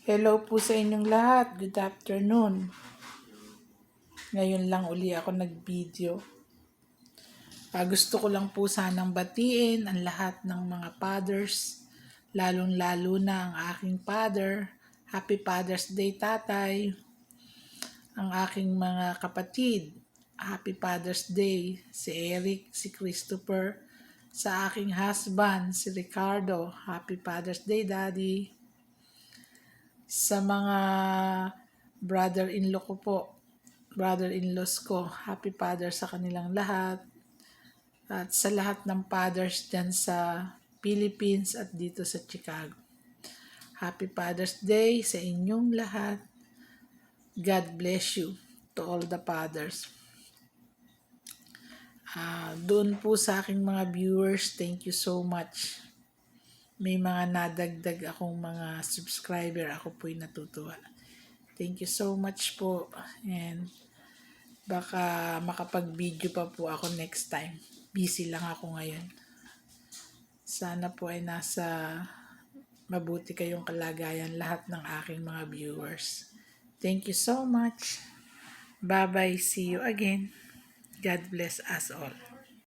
Hello po sa inyong lahat. Good afternoon. Ngayon lang uli ako nag-video. Gusto ko lang po sanang batiin ang lahat ng mga fathers, lalong-lalo na ang aking father. Happy Father's Day, tatay. Ang aking mga kapatid, Happy Father's Day. Si Eric, si Christopher. Sa aking husband, si Ricardo, Happy Father's Day, Daddy. Sa mga brother-in-law ko po, brother-in-laws ko, happy father sa kanilang lahat. At sa lahat ng fathers dyan sa Philippines at dito sa Chicago. Happy Father's Day sa inyong lahat. God bless you to all the fathers. Doon po sa aking mga viewers, thank you so much. May mga nadagdag akong mga subscriber, ako po'y natutuwa. Thank you so much po, and baka makapag-video pa po ako next time. Busy lang ako ngayon. Sana po ay nasa mabuti kayong kalagayan lahat ng aking mga viewers. Thank you so much. Bye-bye. See you again. God bless us all.